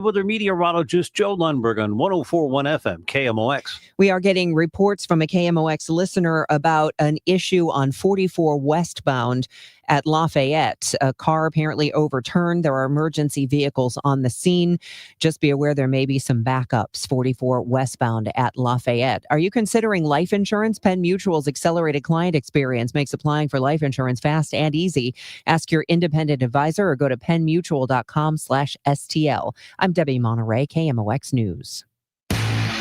Weather meteorologist Joe Lundberg on 104.1 FM KMOX. We are getting reports from a KMOX listener about an issue on 44 westbound at Lafayette. A car apparently overturned. There are emergency vehicles on the scene. Just be aware there may be some backups. 44 westbound at Lafayette. Are you considering life insurance? Penn Mutual's accelerated client experience makes applying for life insurance fast and easy. Ask your independent advisor or go to pennmutual.com/STL. I'm Debbie Monterey, KMOX News.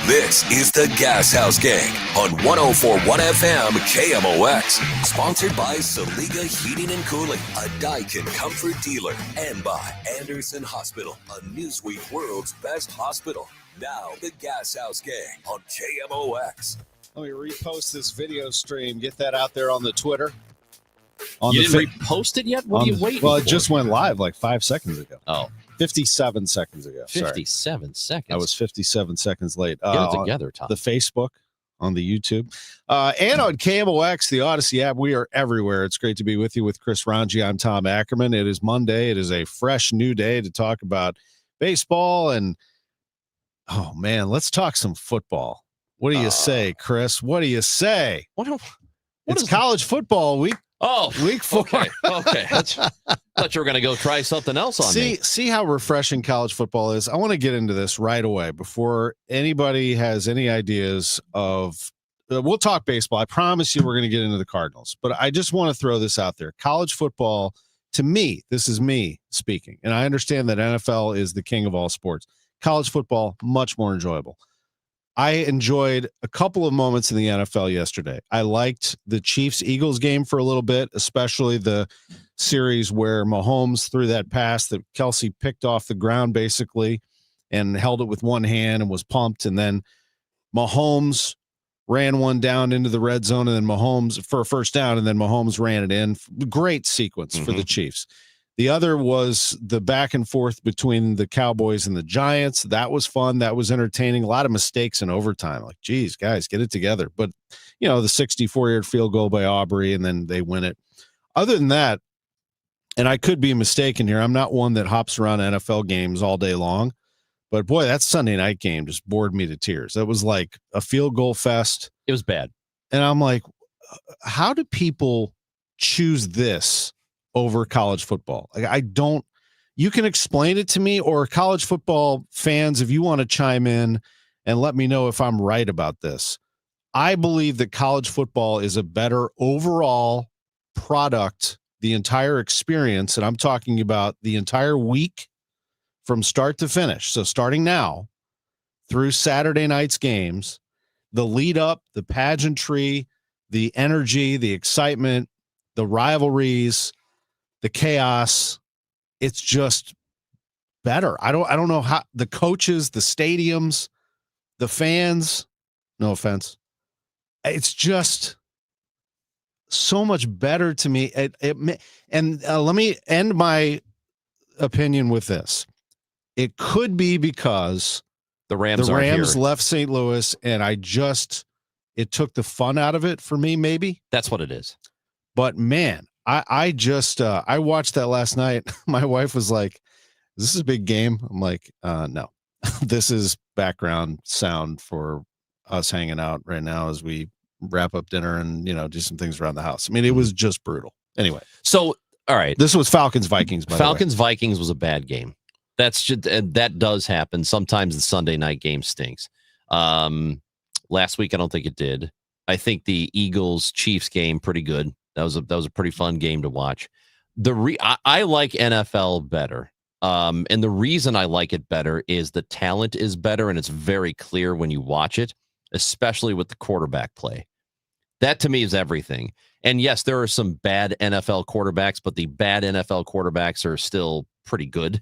This is the Gashouse Gang on 104.1 FM KMOX. Sponsored by Saliga Heating and Cooling, a Daikin comfort dealer. And by Anderson Hospital, a Newsweek World's Best Hospital. Now, the Gashouse Gang on KMOX. Let me repost this video stream. Get that out there on the Twitter. You didn't repost it yet? What are you waiting for? Well, it just went live like 5 seconds ago. Oh. 57 seconds ago. 57 seconds? I was 57 seconds late. Get it together, Tom. The Facebook, on the YouTube, and on KMOX, the Odyssey app. We are everywhere. It's great to be with you with Chris Ranji. I'm Tom Ackerman. It is Monday. It is a fresh new day to talk about baseball. And, oh, man, let's talk some football. What do you say, Chris? What do you say? It's college football week. Oh, week 4. Okay. I thought you were going to go try something else on me. See how refreshing college football is. I want to get into this right away before anybody has any ideas of. We'll talk baseball. I promise you, we're going to get into the Cardinals, but I just want to throw this out there. College football, to me, this is me speaking, and I understand that NFL is the king of all sports. College football, much more enjoyable. I enjoyed a couple of moments in the NFL yesterday. I liked the Chiefs-Eagles game for a little bit, especially the series where Mahomes threw that pass that Kelsey picked off the ground basically and held it with one hand and was pumped. And then Mahomes ran one down into the red zone and then Mahomes for a first down, and then Mahomes ran it in. Great sequence for the Chiefs. The other was the back and forth between the Cowboys and the Giants. That was fun. That was entertaining. A lot of mistakes in overtime. Like, geez, guys, get it together. But, the 64-yard field goal by Aubrey, and then they win it. Other than that, and I could be mistaken here, I'm not one that hops around NFL games all day long. But, boy, that Sunday night game just bored me to tears. That was like a field goal fest. It was bad. And I'm like, how do people choose this over college football? Like, I don't, you can explain it to me, or college football fans, if you want to chime in and let me know if I'm right about this. I believe that college football is a better overall product, the entire experience, and I'm talking about the entire week from start to finish. So starting now through Saturday night's games, the lead up, the pageantry, the energy, the excitement, the rivalries, the chaos, it's just better. I don't know how the coaches, the stadiums, the fans, no offense. It's just so much better to me. And let me end my opinion with this. It could be because the Rams left St. Louis, and it took the fun out of it for me, maybe. That's what it is. But man, I watched that last night. My wife was like, "Is this a big game?" I'm like, "No, this is background sound for us hanging out right now as we wrap up dinner and do some things around the house." I mean, it was just brutal. Anyway, so all right, this was Falcons-Vikings. Falcons-Vikings was a bad game. That's just, and that does happen. Sometimes the Sunday night game stinks. Last week, I don't think it did. I think the Eagles-Chiefs game pretty good. That was a pretty fun game to watch. I like NFL better. And the reason I like it better is the talent is better, and it's very clear when you watch it, especially with the quarterback play. That to me is everything. And yes, there are some bad NFL quarterbacks, but the bad NFL quarterbacks are still pretty good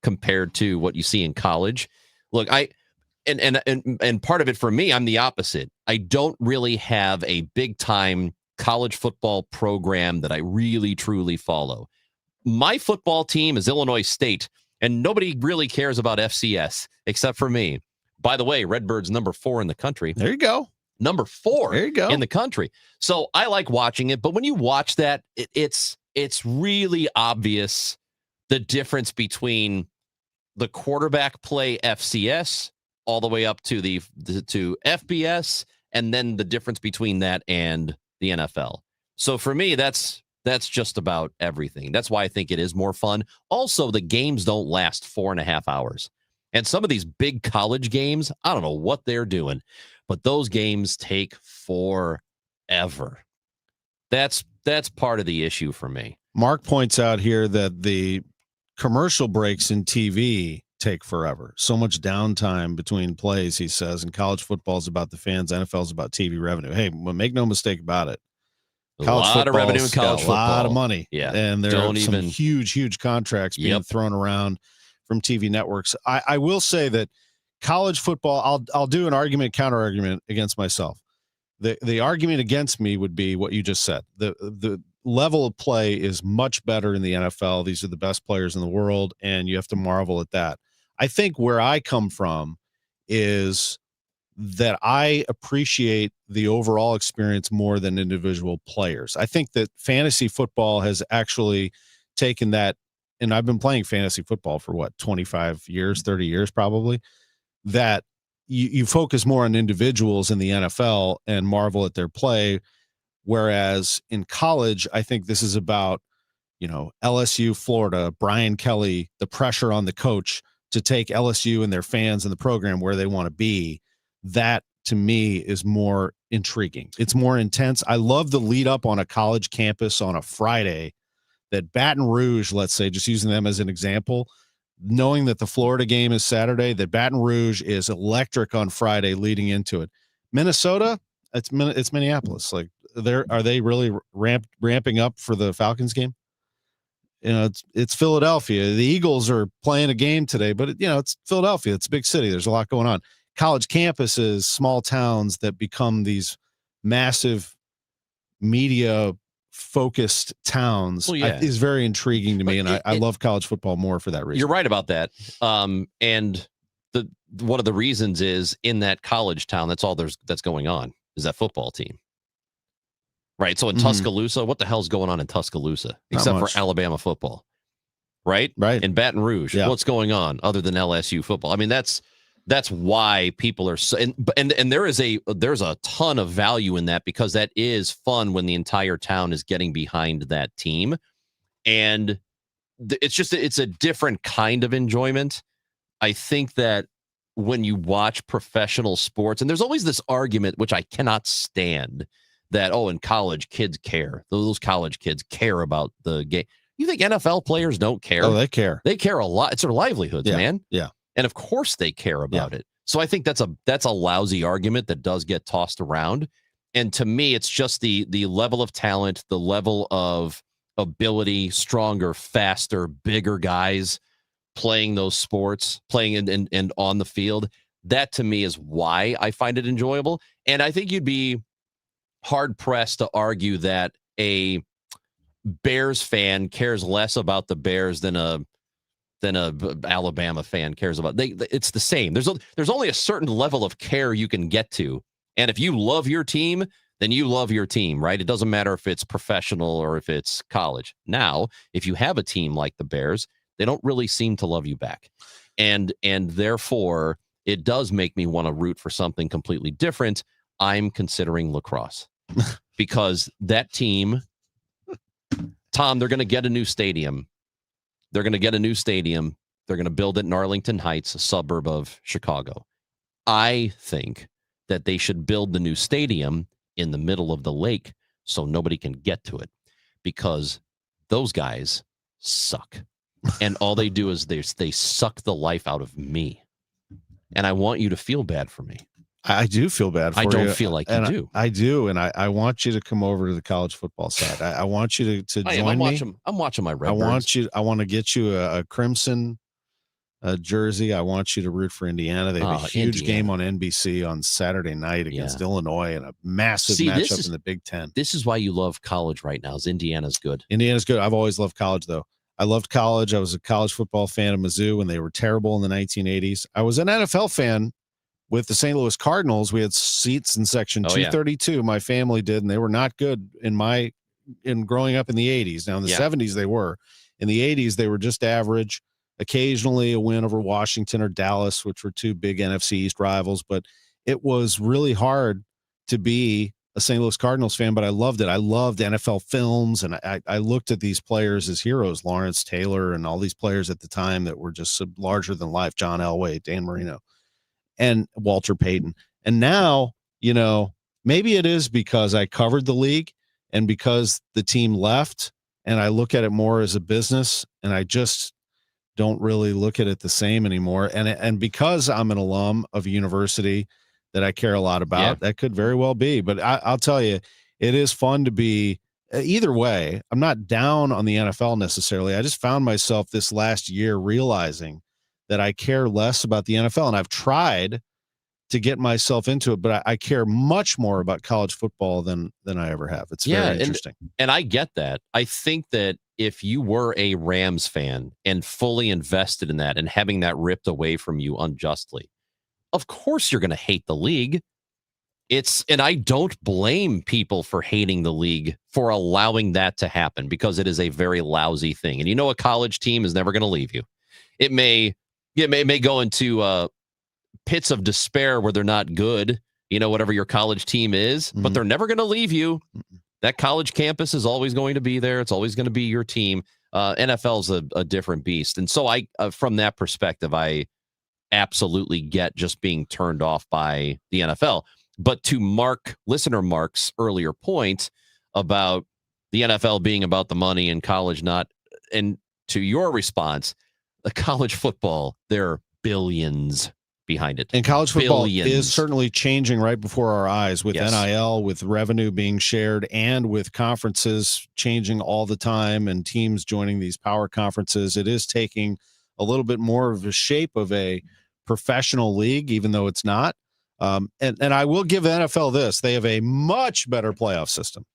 compared to what you see in college. Look, and part of it for me, I'm the opposite. I don't really have a big time college football program that I really truly follow. My football team is Illinois State, and nobody really cares about FCS except for me. By the way, Redbirds number 4 in the country. There you go. Number 4 there you go. in the country. So I like watching it, but when you watch that, it's really obvious the difference between the quarterback play FCS all the way up to to FBS, and then the difference between that and the NFL. So for me, that's just about everything. That's why I think it is more fun. Also, the games don't last 4.5 hours. And some of these big college games, I don't know what they're doing, but those games take forever. That's part of the issue for me. Mark points out here that the commercial breaks in TV take forever. So much downtime between plays, he says, and college football is about the fans, NFL is about TV revenue. Hey, make no mistake about it. A lot of revenue in college football. A lot of money. Yeah. And there are some huge contracts being thrown around from TV networks. I will say that college football, I'll do an argument, counter argument against myself. The argument against me would be what you just said. The level of play is much better in the NFL. These are the best players in the world, and you have to marvel at that. I think where I come from is that I appreciate the overall experience more than individual players. I think that fantasy football has actually taken that, and I've been playing fantasy football for 25 years, 30 years probably, that you focus more on individuals in the NFL and marvel at their play. Whereas in college, I think this is about, LSU, Florida, Brian Kelly, the pressure on the coach to take LSU and their fans and the program where they want to be. That to me is more intriguing. It's more intense. I love the lead up on a college campus on a Friday, that Baton Rouge, let's say, just using them as an example, knowing that the Florida game is Saturday, that Baton Rouge is electric on Friday leading into it. Minnesota, it's Minneapolis. Like, are they really ramping up for the Falcons game? It's Philadelphia. The Eagles are playing a game today, but it's Philadelphia. It's a big city. There's a lot going on. College campuses, small towns that become these massive media focused towns is very intriguing to me. And I love college football more for that reason. You're right about that. And one of the reasons is in that college town, that's going on is that football team. Right. So in Tuscaloosa, what the hell's going on in Tuscaloosa except for Alabama football? Right. Right. In Baton Rouge, what's going on other than LSU football? I mean, that's why people are so, and there's a ton of value in that, because that is fun when the entire town is getting behind that team. And it's a different kind of enjoyment. I think that when you watch professional sports, and there's always this argument, which I cannot stand, that, in college, kids care. Those college kids care about the game. You think NFL players don't care? Oh, they care. They care a lot. It's their livelihoods, man. Yeah. And of course they care about it. So I think that's a lousy argument that does get tossed around. And to me, it's just the level of talent, the level of ability, stronger, faster, bigger guys playing those sports, playing and on the field. That to me is why I find it enjoyable. And I think you'd be hard pressed to argue that a Bears fan cares less about the Bears than a Alabama fan cares about. It's the same. There's only a certain level of care you can get to. And if you love your team, then you love your team, right? It doesn't matter if it's professional or if it's college. Now, if you have a team like the Bears, they don't really seem to love you back. And therefore, it does make me want to root for something completely different. I'm considering lacrosse because that team, Tom, they're going to get a new stadium. They're going to build it in Arlington Heights, a suburb of Chicago. I think that they should build the new stadium in the middle of the lake so nobody can get to it, because those guys suck. And all they do is they suck the life out of me. And I want you to feel bad for me. I do feel bad for you. I don't feel like you do. I do. And I want you to come over to the college football side. I want you to join me. I'm watching my Redbirds. I want to get you a crimson jersey. I want you to root for Indiana. They have a huge game on NBC on Saturday night against Illinois, and a massive matchup in the Big Ten. This is why you love college right now. Is Indiana's good. Indiana's good. I've always loved college, though. I loved college. I was a college football fan of Mizzou when they were terrible in the 1980s. I was an NFL fan with the St. Louis Cardinals. We had seats in section 232. Yeah. My family did, and they were not good in growing up in the 80s. Now in the 70s they were. In the 80s they were just average. occasionally a win over Washington or Dallas, which were two big NFC East rivals. But it was really hard to be a St. Louis Cardinals fan, but I loved it. I loved NFL films, and I looked at these players as heroes, Lawrence Taylor and all these players at the time that were just larger than life, John Elway, Dan Marino, and Walter Payton. And now, maybe it is because I covered the league and because the team left, and I look at it more as a business, and I just don't really look at it the same anymore. And because I'm an alum of a university that I care a lot about, that could very well be. But I'll tell you, it is fun to be either way. I'm not down on the NFL necessarily. I just found myself this last year realizing that I care less about the NFL, and I've tried to get myself into it, but I care much more about college football than I ever have. It's very interesting. And I get that. I think that if you were a Rams fan and fully invested in that and having that ripped away from you unjustly, of course you're going to hate the league. And I don't blame people for hating the league for allowing that to happen, because it is a very lousy thing. And a college team is never going to leave you. It may go into pits of despair where they're not good, whatever your college team is, but they're never going to leave you. That college campus is always going to be there. It's always going to be your team. NFL's a different beast. And so from that perspective, I absolutely get just being turned off by the NFL. But to listener Mark's earlier point about the NFL being about the money and college not, and to your response, the college football, there are billions behind it. And college football is certainly changing right before our eyes with NIL, with revenue being shared, and with conferences changing all the time and teams joining these power conferences. It is taking a little bit more of a shape of a professional league, even though it's not. And I will give the NFL this. They have a much better playoff system.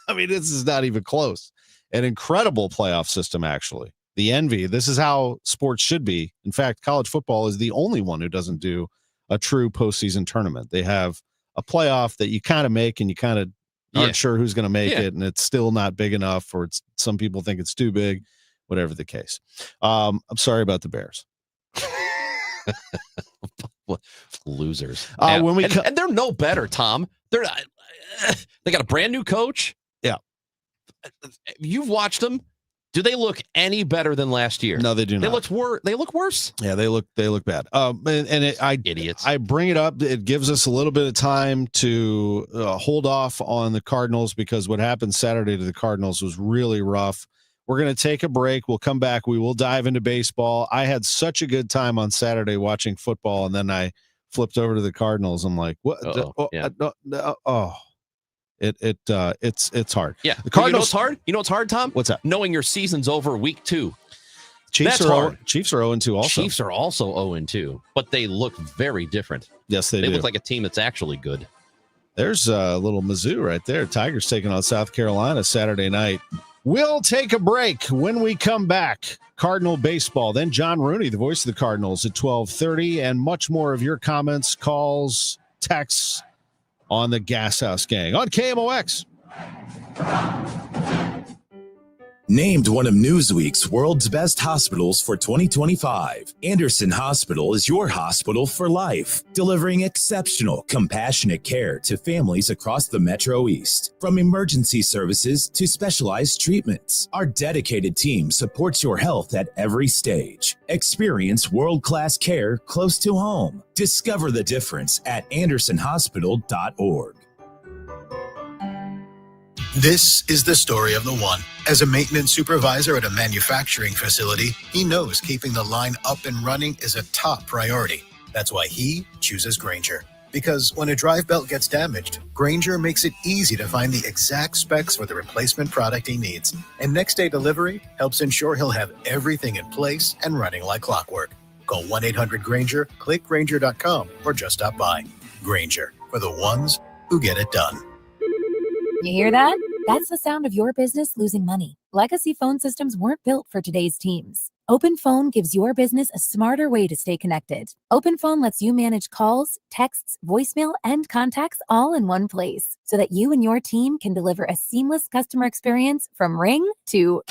I mean, this is not even close. An incredible playoff system, actually. The envy. This is how sports should be. In fact, college football is the only one who doesn't do a true postseason tournament. They have a playoff that you kind of make and you kind of aren't sure who's going to make it, and it's still not big enough, or some people think it's too big, whatever the case. I'm sorry about the Bears. Losers. And they're no better, Tom. They got a brand new coach. Yeah. You've watched them. Do they look any better than last year? No, they do not. They look worse. Yeah, they look bad. Idiots. I bring it up. It gives us a little bit of time to hold off on the Cardinals, because what happened Saturday to the Cardinals was really rough. We're going to take a break. We'll come back. We will dive into baseball. I had such a good time on Saturday watching football, and then I flipped over to the Cardinals. I'm like, what? It's hard. Yeah. The Cardinals. What's hard? You know what's hard, Tom? What's that? Knowing your season's over week 2. Chiefs are 0-2 also. Chiefs are also 0-2, but they look very different. Yes, they do. They look like a team that's actually good. There's a little Mizzou right there. Tigers taking on South Carolina Saturday night. We'll take a break. When we come back, Cardinal baseball. Then John Rooney, the voice of the Cardinals, at 12:30, and much more of your comments, calls, texts on the Gashouse Gang on KMOX. Named one of Newsweek's world's best hospitals for 2025, Anderson Hospital is your hospital for life, delivering exceptional, compassionate care to families across the Metro East. From emergency services to specialized treatments, our dedicated team supports your health at every stage. Experience world-class care close to home. Discover the difference at andersonhospital.org. This is the story of the one. As a maintenance supervisor at a manufacturing facility, he knows keeping the line up and running is a top priority. That's why he chooses Grainger. Because when a drive belt gets damaged, Grainger makes it easy to find the exact specs for the replacement product he needs. And next day delivery helps ensure he'll have everything in place and running like clockwork. Call 1-800-GRAINGER, click Grainger.com, or just stop by. Grainger, for the ones who get it done. You hear that? That's the sound of your business losing money. Legacy phone systems weren't built for today's teams. OpenPhone gives your business a smarter way to stay connected. OpenPhone lets you manage calls, texts, voicemail, and contacts all in one place, so that you and your team can deliver a seamless customer experience from ring to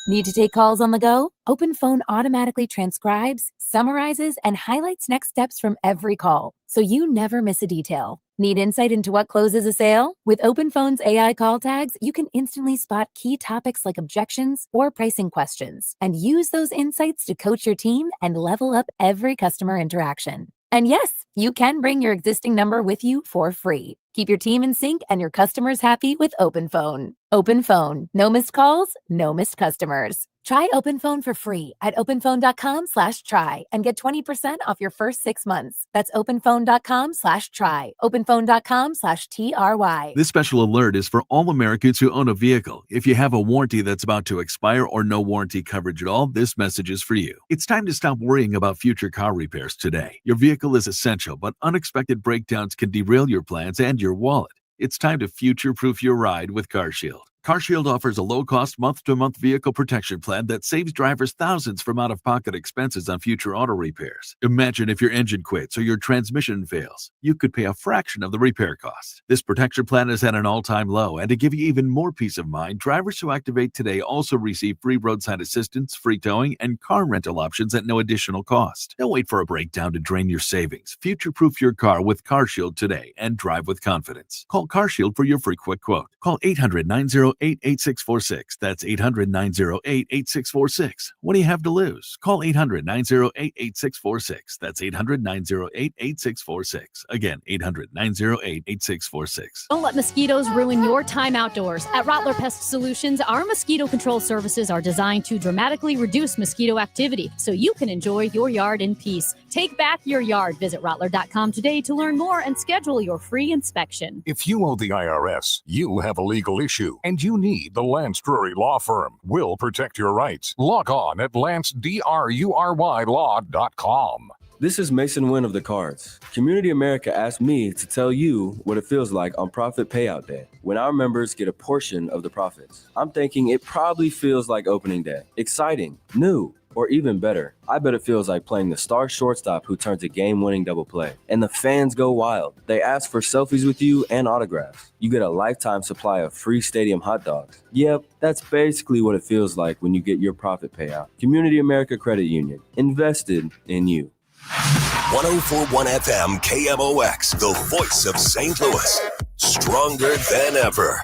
Need to take calls on the go? OpenPhone automatically transcribes, summarizes, and highlights next steps from every call, so you never miss a detail. Need insight into what closes a sale? With OpenPhone's AI call tags, you can instantly spot key topics like objections or pricing questions, and use those insights to coach your team and level up every customer interaction. And yes, you can bring your existing number with you for free. Keep your team in sync and your customers happy with OpenPhone. OpenPhone. No missed calls, no missed customers. Try OpenPhone for free at openphone.com/try and get 20% off your first 6 months. That's openphone.com/try. openphone.com/TRY. This special alert is for all Americans who own a vehicle. If you have a warranty that's about to expire or no warranty coverage at all, this message is for you. It's time to stop worrying about future car repairs today. Your vehicle is essential, but unexpected breakdowns can derail your plans and your wallet. It's time to future-proof your ride with CarShield. CarShield offers a low-cost month-to-month vehicle protection plan that saves drivers thousands from out-of-pocket expenses on future auto repairs. Imagine if your engine quits or your transmission fails. You could pay a fraction of the repair cost. This protection plan is at an all-time low, and to give you even more peace of mind, drivers who activate today also receive free roadside assistance, free towing, and car rental options at no additional cost. Don't wait for a breakdown to drain your savings. Future-proof your car with CarShield today and drive with confidence. Call CarShield for your free quick quote. Call 800-908-8646. That's 800-908-8646. What do you have to lose? Call 800-908-8646. That's 800-908-8646. Again, 800-908-8646. Don't let mosquitoes ruin your time outdoors. At Rottler Pest Solutions, our mosquito control services are designed to dramatically reduce mosquito activity so you can enjoy your yard in peace. Take back your yard. Visit Rottler.com today to learn more and schedule your free inspection. If you owe the IRS, you have a legal issue, and you need the Lance Drury Law Firm. We'll protect your rights. Log on at lancedrurylaw.com. This is Mason Wynn of the Cards. Community America asked me to tell you what it feels like on Profit Payout Day, when our members get a portion of the profits. I'm thinking it probably feels like opening day. Exciting, new, or even better, I bet it feels like playing the star shortstop who turns a game-winning double play. And the fans go wild. They ask for selfies with you and autographs. You get a lifetime supply of free stadium hot dogs. Yep, that's basically what it feels like when you get your profit payout. Community America Credit Union, invested in you. 1041 FM KMOX, the voice of St. Louis. Stronger than ever.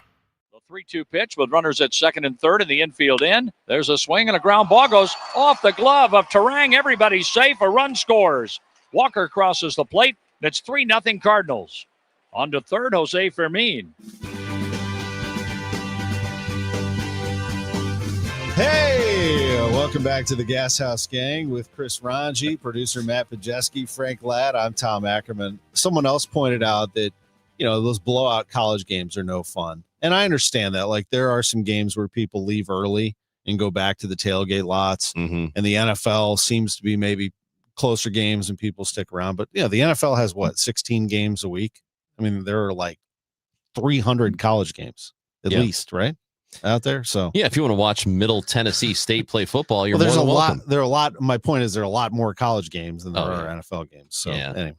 3-2 pitch with runners at second and third in the infield end. There's a swing and a ground ball goes off the glove of Terang. Everybody's safe. A run scores. Walker crosses the plate. It's 3-0 Cardinals. On to third, Jose Fermin. Hey, welcome back to the Gashouse Gang with Chris Ranji, producer Matt Pajeski, Frank Ladd. I'm Tom Ackerman. Someone else pointed out that, those blowout college games are no fun. And I understand that. Like, there are some games where people leave early and go back to the tailgate lots. Mm-hmm. And the NFL seems to be maybe closer games and people stick around. But, the NFL has, 16 games a week? I mean, there are like 300 college games at least, right? Out there. So, yeah, if you want to watch Middle Tennessee State play football, you're there's more than welcome. There are a lot. My point is there are a lot more college games than there are NFL games. So, anyway.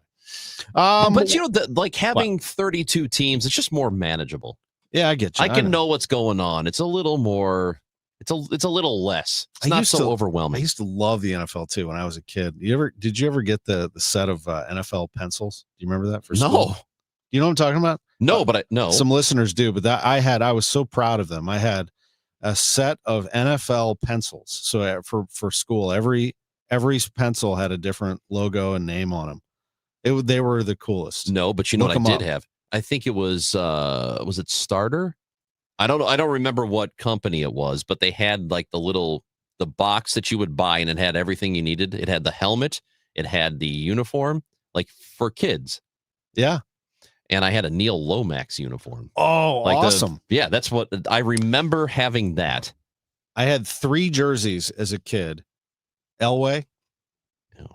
But, having 32 teams, it's just more manageable. Yeah, I get you. I can know what's going on. It's a little more. It's a little less. It's not so overwhelming. I used to love the NFL too when I was a kid. Did you ever get the set of NFL pencils? Do you remember that for school? No. You know what I'm talking about? No, but I know some listeners do. But I was so proud of them. I had a set of NFL pencils. So for school, every pencil had a different logo and name on them. They were the coolest. No, but you know what I did have? I think it was it Starter? I don't remember what company it was, but they had like the box that you would buy and it had everything you needed. It had the helmet, it had the uniform, like for kids. Yeah. And I had a Neil Lomax uniform. Oh, like awesome. That's what I remember having that. I had 3 jerseys as a kid. Elway,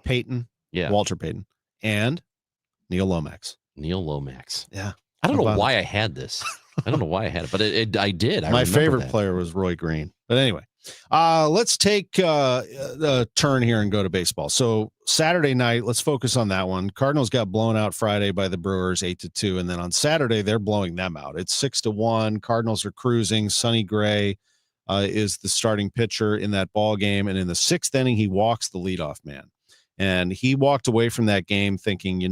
Peyton, Walter Payton, and Neil Lomax. Neil Lomax. Yeah. I don't know why I had this. I don't know why I had it, but I did. My favorite player was Roy Green. But anyway, let's take a turn here and go to baseball. So Saturday night, let's focus on that one. Cardinals got blown out Friday by the Brewers 8-2. And then on Saturday, they're blowing them out. It's 6-1. Cardinals are cruising. Sonny Gray is the starting pitcher in that ball game. And in the 6th inning, he walks the leadoff man. And he walked away from that game thinking,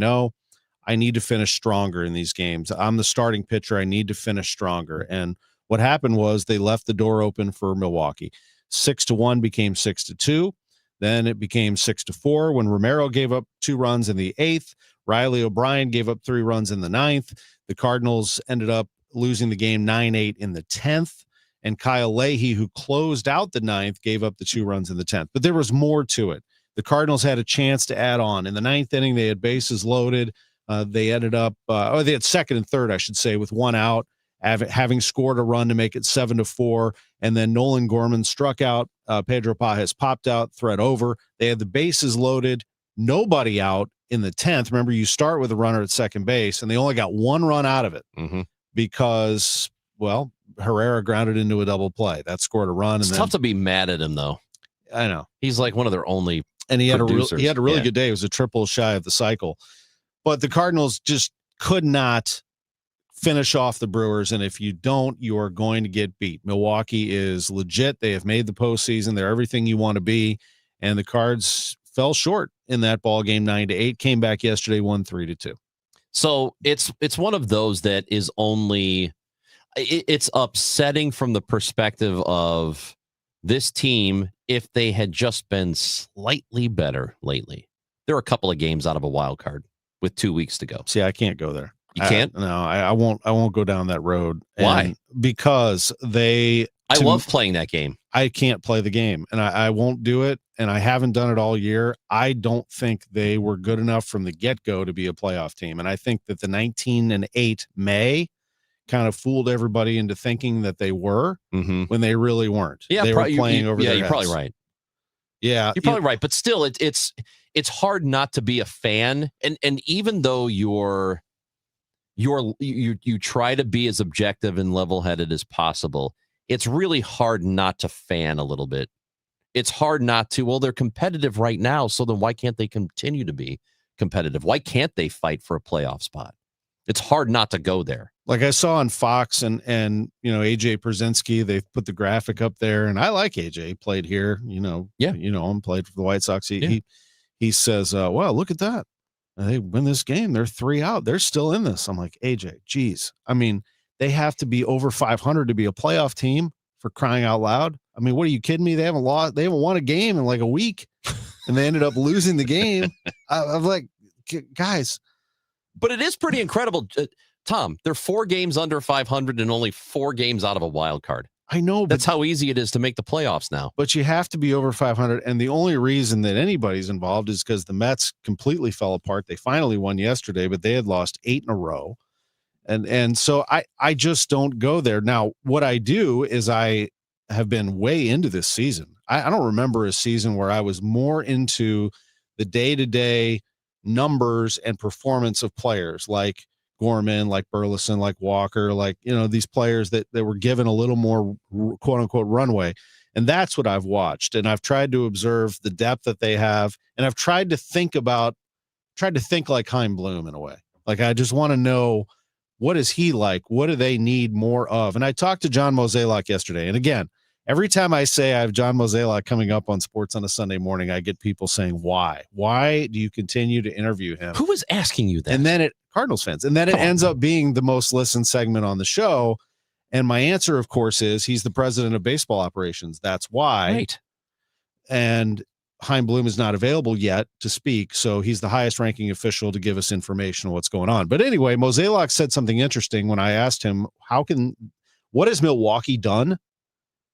I need to finish stronger in these games. I'm the starting pitcher. I need to finish stronger. And what happened was they left the door open for Milwaukee. 6-1 became 6-2. Then it became 6-4 when Romero gave up 2 runs in the 8th. Riley O'Brien gave up 3 runs in the 9th. The Cardinals ended up losing the game 9-8 in the 10th. And Kyle Leahy, who closed out the 9th, gave up the 2 runs in the 10th. But there was more to it. The Cardinals had a chance to add on. In the 9th inning, they had bases loaded. They ended up, they had 2nd and 3rd, I should say, with 1 out, having scored a run to make it 7-4. And then Nolan Gorman struck out. Pedro Pages popped out, thread over. They had the bases loaded, nobody out in the 10th. Remember, you start with a runner at second base, and they only got 1 run out of it because, well, Herrera grounded into a double play. That scored a run. It's tough to be mad at him, though. I know. He's like one of their only and he had producers. he had a really good day. It was a triple shy of the cycle. But the Cardinals just could not finish off the Brewers, and if you don't, you are going to get beat. Milwaukee is legit. They have made the postseason. They're everything you want to be, and the Cards fell short in that ball game 9-8. Came back yesterday, won 3-2. So it's one of those that is only it's upsetting from the perspective of this team. If they had just been slightly better lately, there are a couple of games out of a wild card with 2 weeks to go. See, I can't go there. You can't? No, I won't go down that road. Why? Because I love playing that game. I can't play the game, and I won't do it, and I haven't done it all year. I don't think they were good enough from the get-go to be a playoff team, and I think that the 19-8 May kind of fooled everybody into thinking that they were when they really weren't. Yeah, they were playing over their you're heads. probably right. Yeah, you're probably right, but still, it's hard not to be a fan, and even though you try to be as objective and level-headed as possible, it's really hard not to fan a little bit. It's hard not to. Well, they're competitive right now, so then why can't they continue to be competitive? Why can't they fight for a playoff spot? It's hard not to go there. Like I saw on Fox and AJ Pierzynski, they put the graphic up there, and I like AJ. He played here, played for the White Sox. He says, "Wow, look at that! They win this game. They're 3 out. They're still in this." I'm like, AJ, geez. I mean, they have to be over 500 to be a playoff team, for crying out loud. I mean, what are you kidding me? They haven't won a game in like a week, and they ended up losing the game. I'm like, guys. But it is pretty incredible, Tom. They're 4 games under 500 and only 4 games out of a wild card. I know. That's how easy it is to make the playoffs now. But you have to be over 500. And the only reason that anybody's involved is because the Mets completely fell apart. They finally won yesterday, but they had lost 8 in a row. And so I just don't go there. Now, what I do is I have been way into this season. I don't remember a season where I was more into the day-to-day numbers and performance of players like Gorman, like Burleson, like Walker, like, these players that were given a little more quote unquote runway. And that's what I've watched. And I've tried to observe the depth that they have. And I've tried to think like Chaim Bloom in a way. Like, I just want to know, what is he like? What do they need more of? And I talked to John Mozeliak yesterday. And again, every time I say I have John Mozeliak coming up on Sports on a Sunday morning, I get people saying, why? Why do you continue to interview him? Who was asking you that? And then Cardinals fans. And then it ends up being the most listened segment on the show. And my answer, of course, is he's the president of baseball operations. That's why. Right. And Chaim Bloom is not available yet to speak, so he's the highest ranking official to give us information on what's going on. But anyway, Mozeliak said something interesting when I asked him, what has Milwaukee done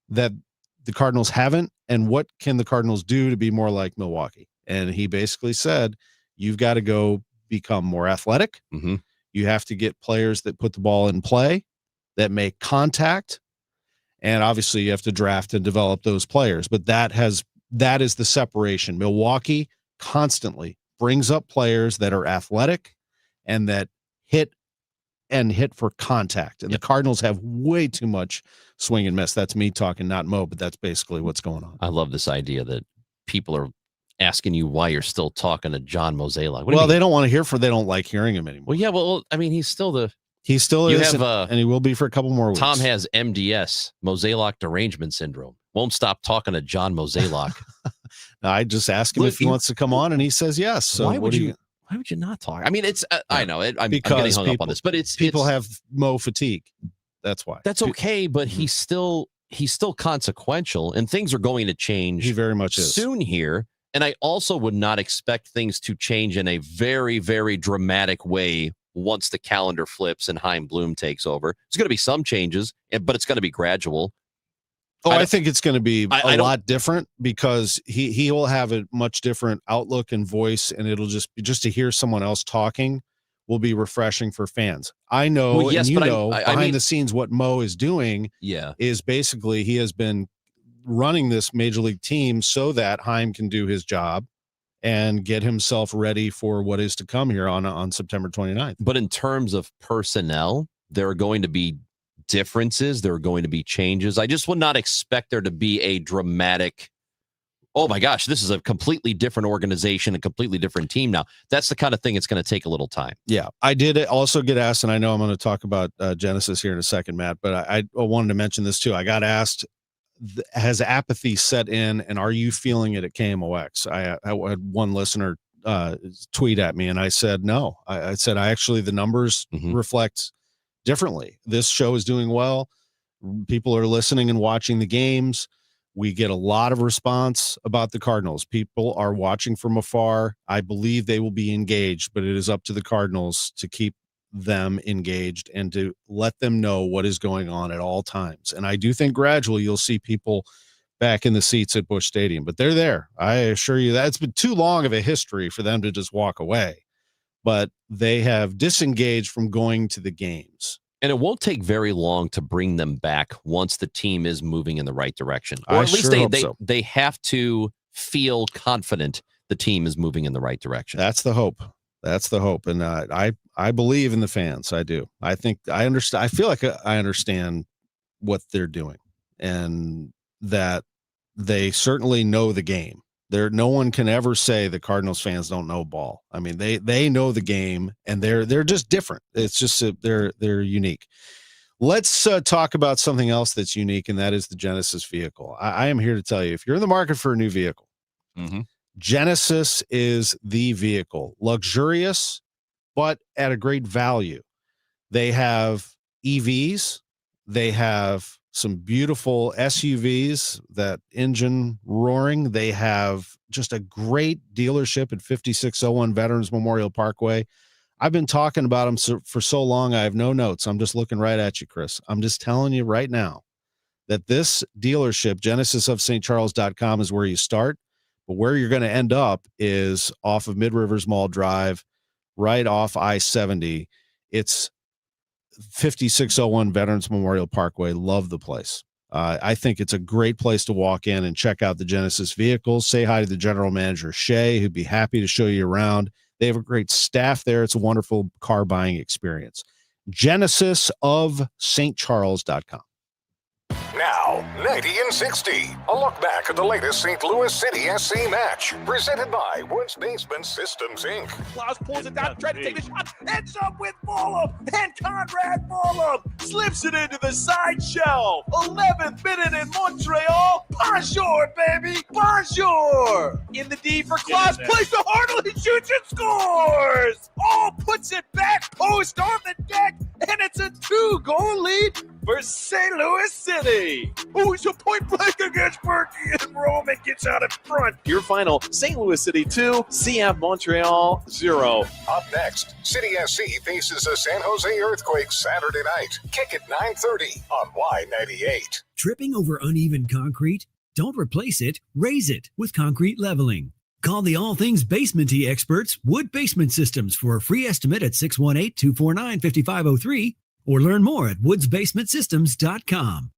that the Cardinals haven't, and what can the Cardinals do to be more like Milwaukee? And he basically said, you've got to go become more athletic. Mm-hmm. You have to get players that put the ball in play, that make contact, and obviously you have to draft and develop those players. But that is the separation. Milwaukee constantly brings up players that are athletic and that hit for contact. And the Cardinals have way too much swing and miss. That's me talking, not Mo, but that's basically what's going on. I love this idea that people are asking you why you're still talking to John Mozeliak. Well, they don't want to they don't like hearing him anymore. Well, yeah, I mean, he's still He still You is, have, and he will be for a couple more weeks. Tom has MDS, Mosaic derangement syndrome. Won't stop talking to John Mosaic. I just ask him if he wants to come on, and he says yes. So why would you not talk? I mean, it's I know I'm because getting hung up on this, but people have Mo fatigue. That's why. That's okay, but he's still consequential, and things are going to change. He very much is soon here. And I also would not expect things to change in a very, very dramatic way once the calendar flips and Chaim Bloom takes over. There's going to be some changes, but it's going to be gradual. Oh, I think it's going to be a lot different because he will have a much different outlook and voice, and it'll just to hear someone else talking will be refreshing for fans. I know, well, yes, and behind the scenes what Mo is doing is basically he has been running this major league team so that Chaim can do his job and get himself ready for what is to come here on September 29th. But in terms of personnel, there are going to be differences. There are going to be changes. I just would not expect there to be a dramatic, oh my gosh, this is a completely different organization, a completely different team now. That's the kind of thing it's going to take a little time. Yeah, I did also get asked, and I know I'm going to talk about Genesis here in a second, Matt, but I wanted to mention this too. I got asked, has apathy set in, and are you feeling it at KMOX? I had one listener tweet at me, and I said no. I said the numbers reflect differently. This show is doing well. People are listening and watching the games. We get a lot of response about the Cardinals. People are watching from afar. I believe they will be engaged, but it is up to the Cardinals to keep them engaged and to let them know what is going on at all times. And I do think gradually you'll see people back in the seats at Busch Stadium, but they're there. I assure you that it's been too long of a history for them to just walk away, but they have disengaged from going to the games. And it won't take very long to bring them back once the team is moving in the right direction. Or at least they have to feel confident the team is moving in the right direction. That's the hope. That's the hope. And I believe in the fans. I do. I think I understand. I feel like I understand what they're doing and that they certainly know the game. No one can ever say the Cardinals fans don't know ball. I mean, they know the game, and they're just different. It's just they're unique. Let's talk about something else that's unique, and that is the Genesis vehicle. I am here to tell you, if you're in the market for a new vehicle, Genesis is the vehicle. Luxurious, but at a great value. They have EVs. They have some beautiful SUVs, that engine roaring. They have just a great dealership at 5601 Veterans Memorial Parkway. I've been talking about them for so long, I have no notes. I'm just looking right at you, Chris. I'm just telling you right now that this dealership, genesisofstcharles.com, is where you start. But where you're going to end up is off of Mid-Rivers Mall Drive, right off I-70. It's 5601 Veterans Memorial Parkway. Love the place. I think it's a great place to walk in and check out the Genesis vehicles. Say hi to the general manager, Shay, who'd be happy to show you around. They have a great staff there. It's a wonderful car buying experience. genesisofstcharles.com. Now, 90 and 60. A look back at the latest St. Louis City SC match. Presented by Woods Basement Systems, Inc. Klaus pulls it down, trying to take the shot. Ends up with Fulham. And Conrad Fulham slips it into the side shelf. 11th minute in Montreal. Bonjour, baby. Bonjour. In the D for Klaus. Plays the Hartle. He shoots and scores. Oh, puts it back post on the deck. And it's a 2-goal lead for St. Louis City. Oh, he's a point blank against Berkey, and Roman gets out in front. Your final, St. Louis City 2, CF Montreal 0. Up next, City SC faces the San Jose Earthquake Saturday night. Kick at 9:30 on Y98. Tripping over uneven concrete? Don't replace it, raise it with concrete leveling. Call the all things basement-y experts, Wood Basement Systems, for a free estimate at 618-249-5503 or learn more at woodsbasementsystems.com.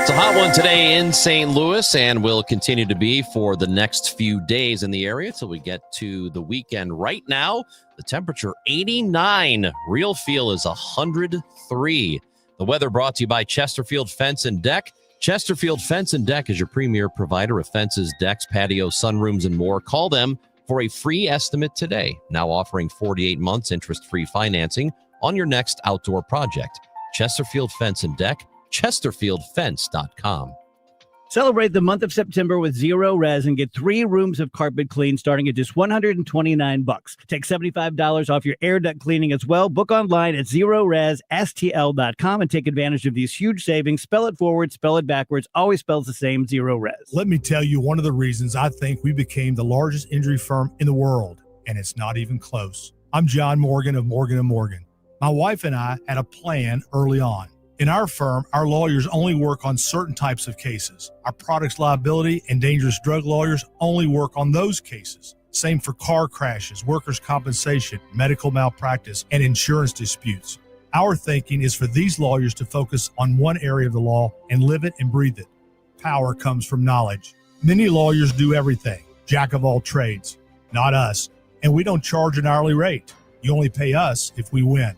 It's a hot one today in St. Louis and will continue to be for the next few days in the area till we get to the weekend. Right now, the temperature 89. Real feel is 103. The weather brought to you by Chesterfield Fence and Deck. Chesterfield Fence and Deck is your premier provider of fences, decks, patios, sunrooms, and more. Call them for a free estimate today. Now offering 48 months interest-free financing on your next outdoor project. Chesterfield Fence and Deck, chesterfieldfence.com. Celebrate the month of September with Zero Res and get 3 rooms of carpet clean starting at just $129. Take $75 off your air duct cleaning as well. Book online at ZeroResSTL.com and take advantage of these huge savings. Spell it forward, spell it backwards, always spells the same, Zero Res. Let me tell you one of the reasons I think we became the largest injury firm in the world, and it's not even close. I'm John Morgan of Morgan & Morgan. My wife and I had a plan early on. In our firm, our lawyers only work on certain types of cases. Our products liability and dangerous drug lawyers only work on those cases. Same for car crashes, workers' compensation, medical malpractice, and insurance disputes. Our thinking is for these lawyers to focus on one area of the law and live it and breathe it. Power comes from knowledge. Many lawyers do everything, jack of all trades. Not us. And we don't charge an hourly rate. You only pay us if we win.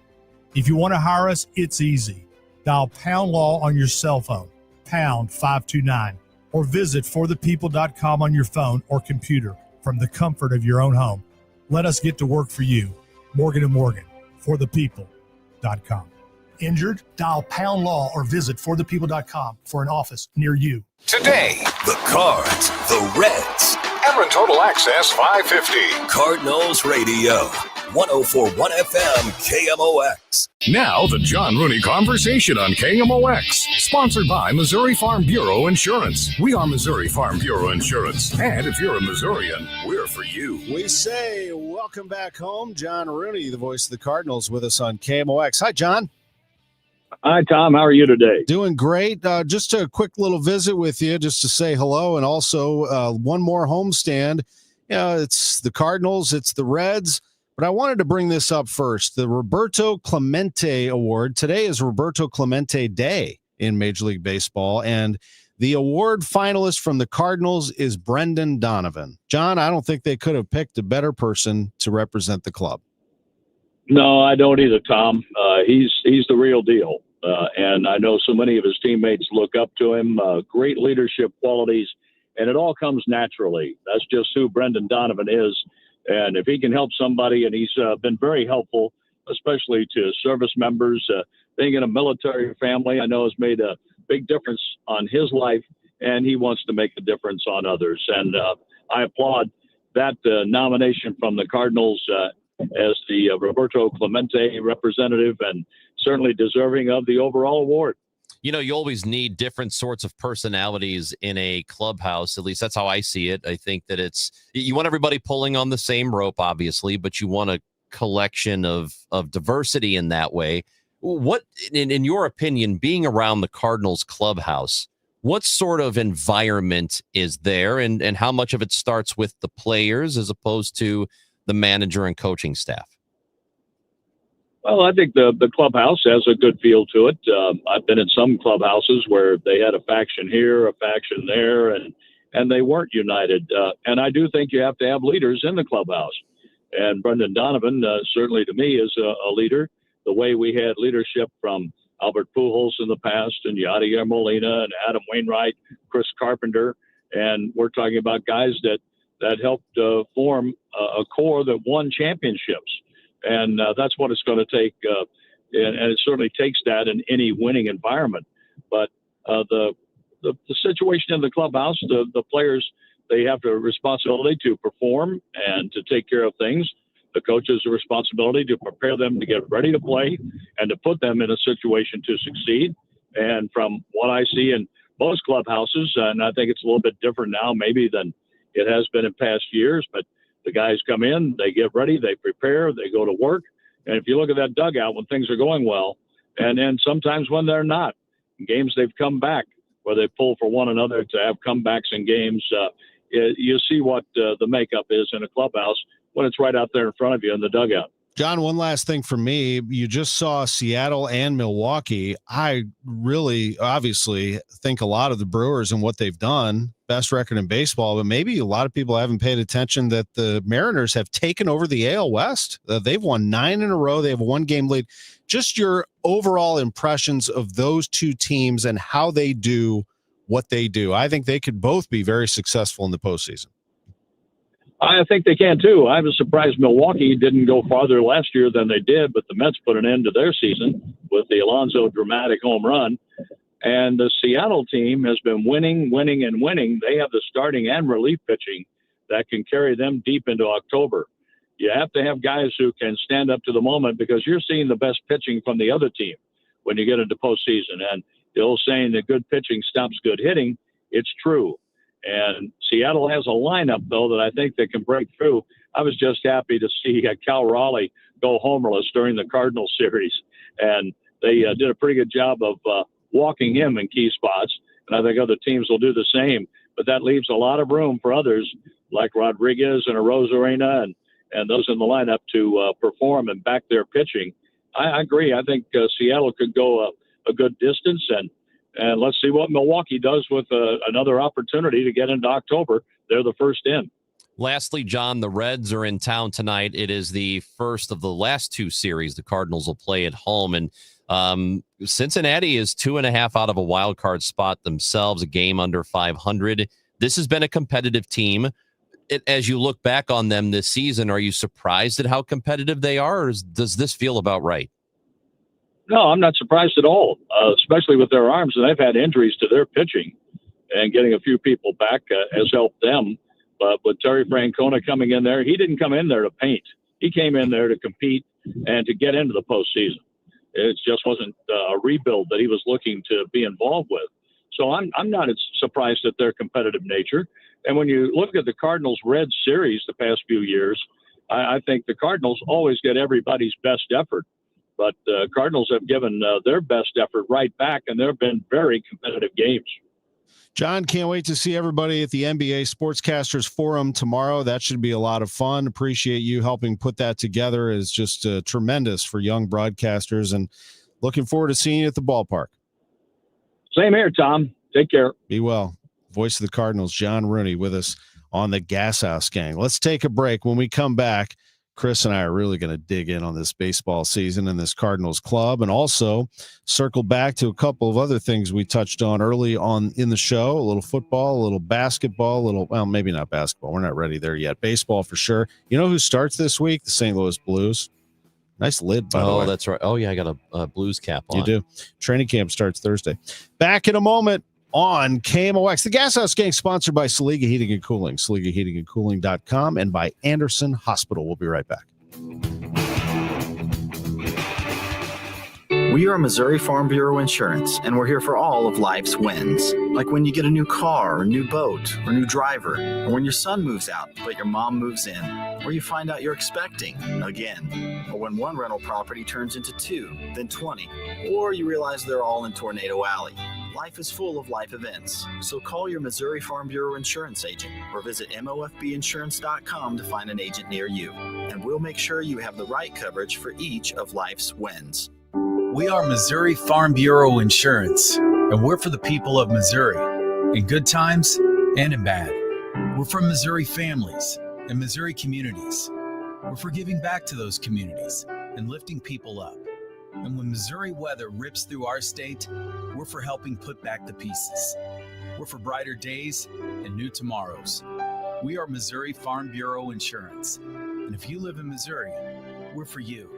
If you want to hire us, it's easy. Dial Pound Law on your cell phone, pound 529, or visit forthepeople.com on your phone or computer from the comfort of your own home. Let us get to work for you. Morgan & Morgan, forthepeople.com. Injured? Dial Pound Law or visit forthepeople.com for an office near you. Today, The Cards, the Reds, Cameron Total Access 550. Cardinals Radio, 104.1 FM KMOX. Now, the John Rooney Conversation on KMOX. Sponsored by Missouri Farm Bureau Insurance. We are Missouri Farm Bureau Insurance. And if you're a Missourian, we're for you. We say welcome back home. John Rooney, the voice of the Cardinals, with us on KMOX. Hi, John. Hi, Tom. How are you today? Doing great. Just a quick little visit with you just to say hello, and also one more homestand. It's the Cardinals, it's the Reds, but I wanted to bring this up first. The Roberto Clemente Award. Today is Roberto Clemente Day in Major League Baseball, and the award finalist from the Cardinals is Brendan Donovan. John, I don't think they could have picked a better person to represent the club. No, I don't either, Tom. He's the real deal. And I know so many of his teammates look up to him, great leadership qualities, and it all comes naturally. That's just who Brendan Donovan is. And if he can help somebody, and he's been very helpful, especially to service members, being in a military family, I know has made a big difference on his life, and he wants to make a difference on others. And I applaud that nomination from the Cardinals as the Roberto Clemente representative, and certainly deserving of the overall award. You know, you always need different sorts of personalities in a clubhouse. At least that's how I see it. I think that you want everybody pulling on the same rope, obviously, but you want a collection of diversity in that way. What, in your opinion, being around the Cardinals clubhouse, what sort of environment is there, and how much of it starts with the players as opposed to the manager and coaching staff? Well, I think the clubhouse has a good feel to it. I've been in some clubhouses where they had a faction here, a faction there, and they weren't united. And I do think you have to have leaders in the clubhouse. And Brendan Donovan, certainly to me, is a leader. The way we had leadership from Albert Pujols in the past, and Yadier Molina, and Adam Wainwright, Chris Carpenter, and we're talking about guys that helped form a core that won championships. And that's what it's going to take. And it certainly takes that in any winning environment. But the situation in the clubhouse, the players, they have the responsibility to perform and to take care of things. The coaches a responsibility to prepare them to get ready to play and to put them in a situation to succeed. And from what I see in most clubhouses, and I think it's a little bit different now maybe than it has been in past years, but the guys come in, they get ready, they prepare, they go to work. And if you look at that dugout when things are going well, and then sometimes when they're not, in games they've come back, where they pull for one another to have comebacks in games, you see what the makeup is in a clubhouse when it's right out there in front of you in the dugout. John, one last thing for me. You just saw Seattle and Milwaukee. I really obviously think a lot of the Brewers and what they've done, best record in baseball, but maybe a lot of people haven't paid attention that the Mariners have taken over the AL West. They've won 9 in a row. They have a 1-game lead. Just your overall impressions of those two teams and how they do what they do. I think they could both be very successful in the postseason. I think they can too. I was surprised Milwaukee didn't go farther last year than they did, but the Mets put an end to their season with the Alonso dramatic home run. And the Seattle team has been winning. They have the starting and relief pitching that can carry them deep into October. You have to have guys who can stand up to the moment because you're seeing the best pitching from the other team when you get into postseason. And the old saying that good pitching stops good hitting, it's true. And Seattle has a lineup, though, that I think they can break through. I was just happy to see Cal Raleigh go homerless during the Cardinals series. And they did a pretty good job of walking him in key spots. And I think other teams will do the same. But that leaves a lot of room for others like Rodriguez and Arozarena and those in the lineup to perform and back their pitching. I agree. I think Seattle could go a good distance. And let's see what Milwaukee does with another opportunity to get into October. They're the first in. Lastly, John, the Reds are in town tonight. It is the first of the last two series the Cardinals will play at home. And Cincinnati is 2.5 out of a wild card spot themselves, a game under 500. This has been a competitive team. As you look back on them this season, are you surprised at how competitive they are, or does this feel about right? No, I'm not surprised at all, especially with their arms. And they've had injuries to their pitching, and getting a few people back has helped them. But with Terry Francona coming in there, he didn't come in there to paint. He came in there to compete and to get into the postseason. It just wasn't a rebuild that he was looking to be involved with. So I'm not surprised at their competitive nature. And when you look at the Cardinals-Reds series the past few years, I think the Cardinals always get everybody's best effort. But the Cardinals have given their best effort right back, and there have been very competitive games. John, can't wait to see everybody at the NBA Sportscasters Forum tomorrow. That should be a lot of fun. Appreciate you helping put that together. It's just tremendous for young broadcasters, and looking forward to seeing you at the ballpark. Same here, Tom. Take care. Be well. Voice of the Cardinals, John Rooney, with us on the Gashouse Gang. Let's take a break. When we come back, Chris and I are really going to dig in on this baseball season and this Cardinals club, and also circle back to a couple of other things we touched on early on in the show. A little football, a little basketball, well, maybe not basketball. We're not ready there yet. Baseball for sure. You know who starts this week? The St. Louis Blues. Nice lid, by the way. Oh, that's right. Oh, yeah, I got a Blues cap on. You do. Training camp starts Thursday. Back in a moment on KMOX. The Gashouse Gang, sponsored by Saliga Heating and Cooling, SaligaHeatingandCooling.com, and by Anderson Hospital. We'll be right back. We are Missouri Farm Bureau Insurance, and we're here for all of life's wins. Like when you get a new car, or new boat, or new driver, or when your son moves out, but your mom moves in, or you find out you're expecting again, or when one rental property turns into 2, then 20, or you realize they're all in Tornado Alley. Life is full of life events, so call your Missouri Farm Bureau Insurance agent or visit mofbinsurance.com to find an agent near you, and we'll make sure you have the right coverage for each of life's wins. We are Missouri Farm Bureau Insurance, and we're for the people of Missouri, in good times and in bad. We're for Missouri families and Missouri communities. We're for giving back to those communities and lifting people up. And when Missouri weather rips through our state, we're for helping put back the pieces. We're for brighter days and new tomorrows. We are Missouri Farm Bureau Insurance. And if you live in Missouri, we're for you.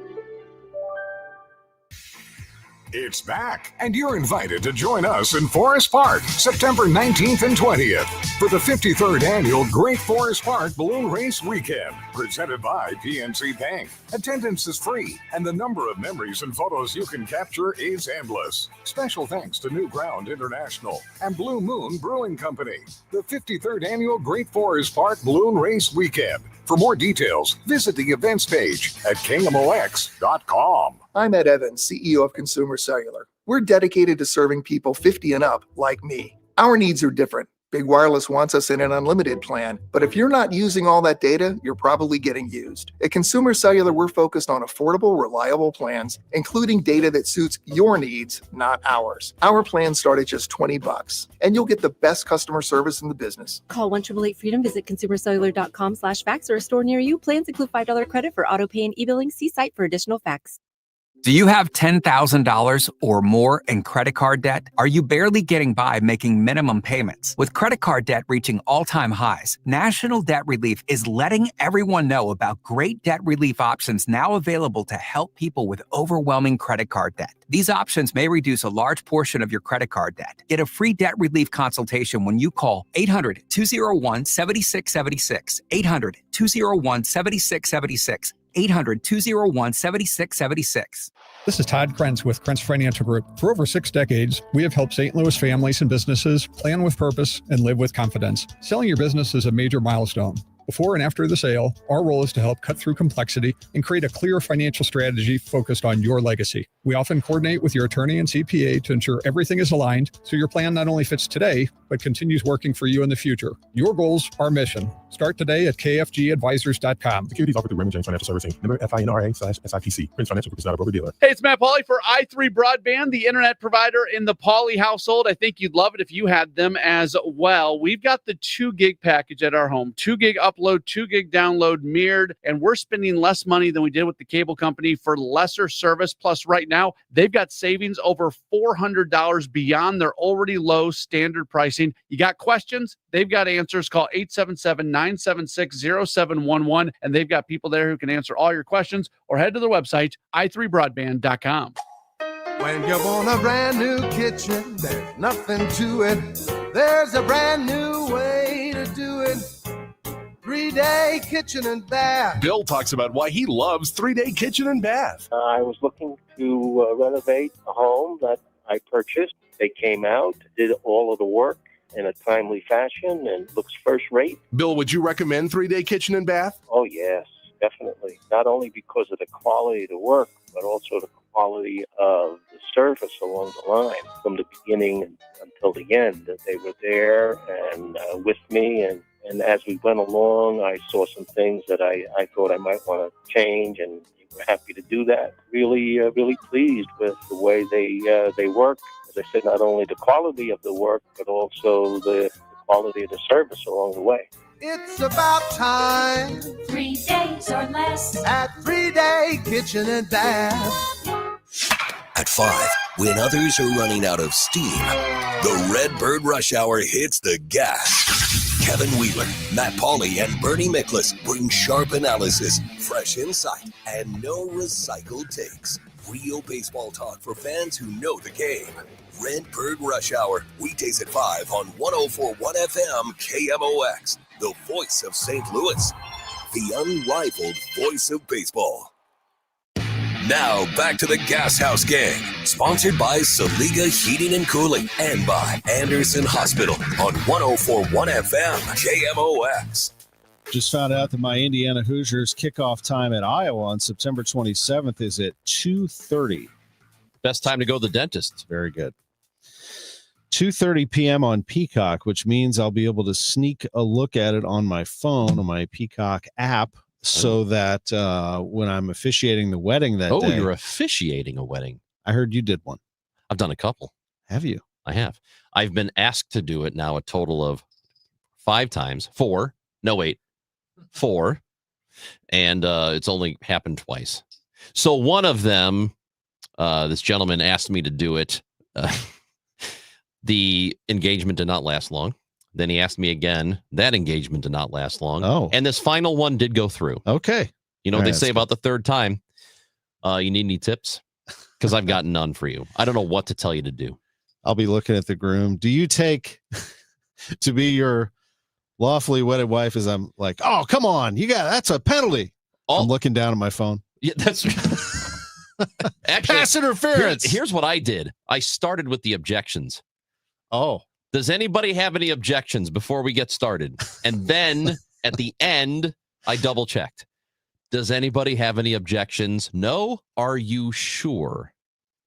It's back, and you're invited to join us in Forest Park, September 19th and 20th, for the 53rd Annual Great Forest Park Balloon Race Weekend, presented by PNC Bank. Attendance is free, and the number of memories and photos you can capture is endless. Special thanks to New Ground International and Blue Moon Brewing Company. The 53rd Annual Great Forest Park Balloon Race Weekend. For more details, visit the events page at KMOX.com. I'm Ed Evans, CEO of Consumer Cellular. We're dedicated to serving people 50 and up like me. Our needs are different. Big Wireless wants us in an unlimited plan, but if you're not using all that data, you're probably getting used. At Consumer Cellular, we're focused on affordable, reliable plans, including data that suits your needs, not ours. Our plans start at just $20, and you'll get the best customer service in the business. Call 1-888-FREEDOM, visit consumercellular.com/facts or a store near you. Plans include $5 credit for auto pay and e-billing. See site for additional facts. Do you have $10,000 or more in credit card debt? Are you barely getting by making minimum payments? With credit card debt reaching all-time highs, National Debt Relief is letting everyone know about great debt relief options now available to help people with overwhelming credit card debt. These options may reduce a large portion of your credit card debt. Get a free debt relief consultation when you call 800-201-7676, 800-201-7676, 800-201-7676. This is Todd Krentz with Krentz Financial Group. For over 6 decades, we have helped St. Louis families and businesses plan with purpose and live with confidence. Selling your business is a major milestone. Before and after the sale, our role is to help cut through complexity and create a clear financial strategy focused on your legacy. We often coordinate with your attorney and CPA to ensure everything is aligned so your plan not only fits today, but continues working for you in the future. Your goals, our mission. Start today at kfgadvisors.com. Securities offered through Raymond James Financial Servicing. Member FINRA/SIPC. Prince Financial Group is not a broker dealer. Hey, it's Matt Pauley for i3 Broadband, the internet provider in the Pauley household. I think you'd love it if you had them as well. We've got the 2 gig package at our home. 2 gig upload, 2 gig download, mirrored, and we're spending less money than we did with the cable company for lesser service. Plus, right now, they've got savings over $400 beyond their already low standard pricing. You got questions? They've got answers. Call 877-976-0711, and they've got people there who can answer all your questions, or head to their website, i3broadband.com. When you want a brand new kitchen, there's nothing to it. There's a brand new way to do it. 3-day kitchen and bath. Bill talks about why he loves 3-day kitchen and bath. I was looking to renovate a home that I purchased. They came out, did all of the work in a timely fashion, and looks first rate. Bill, would you recommend 3-day kitchen and bath? Oh, yes, definitely. Not only because of the quality of the work, but also the quality of the service along the line. From the beginning until the end, that they were there and with me. And as we went along, I saw some things that I thought I might want to change, and we're happy to do that. Really pleased with the way they work. As I said, not only the quality of the work, but also the quality of the service along the way. It's about time. 3 days or less at 3-day kitchen and bath. At 5, when others are running out of steam, the Redbird Rush Hour hits the gas. Kevin Wheeler, Matt Pauley, and Bernie Miklasz bring sharp analysis, fresh insight, and no recycled takes. Real baseball talk for fans who know the game. Redbird Rush Hour, weekdays at 5 on 104.1 FM KMOX, the voice of St. Louis, the unrivaled voice of baseball. Now back to the Gashouse Gang, sponsored by Saliga Heating and Cooling and by Anderson Hospital on 104.1 FM KMOX. Just found out that my Indiana Hoosiers kickoff time at Iowa on September 27th is at 2:30. Best time to go to the dentist. Very good. 2:30 p.m. on Peacock, which means I'll be able to sneak a look at it on my phone, on my Peacock app, so that when I'm officiating the wedding that day. Oh, you're officiating a wedding. I heard you did one. I've done a couple. Have you? I have. I've been asked to do it now a total of 5 times. 4. No, wait. 4. And it's only happened twice. So one of them, this gentleman asked me to do it. The engagement did not last long. Then he asked me again. That engagement did not last long. Oh. And this final one did go through. Okay. You know what they say about the third time? You need any tips? Because I've got none for you. I don't know what to tell you to do. I'll be looking at the groom. Do you take to be your lawfully wedded wife as I'm like, oh, come on. That's a penalty. I'm looking down at my phone. Yeah, that's actually pass interference. Here's what I did. I started with the objections. Oh. Does anybody have any objections before we get started? And then at the end, I double checked. Does anybody have any objections? No. Are you sure?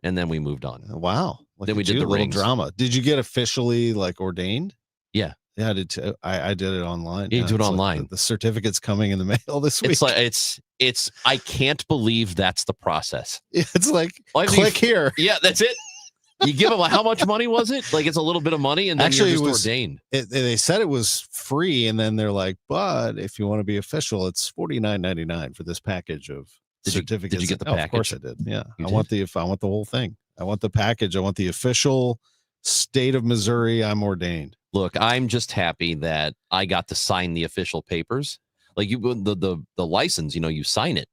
And then we moved on. Wow. Then we did the little rings. drama. Did you get officially ordained? Yeah. Yeah, I did too. I did it online. You do it it's online. Like the certificate's coming in the mail this week. It's like it's I can't believe that's the process. It's like click here. Yeah, that's it. You give them how much money was it? Like it's a little bit of money, and then actually you're just ordained. They said it was free, and then they're like, but if you want to be official, it's $49.99 for this package of certificates. Did you get the Oh, package? of course I did. Yeah, You I did? want the whole thing. I want the package. I want the official state of Missouri. I'm ordained. Look, I'm just happy that I got to sign the official papers. Like the license, you sign it.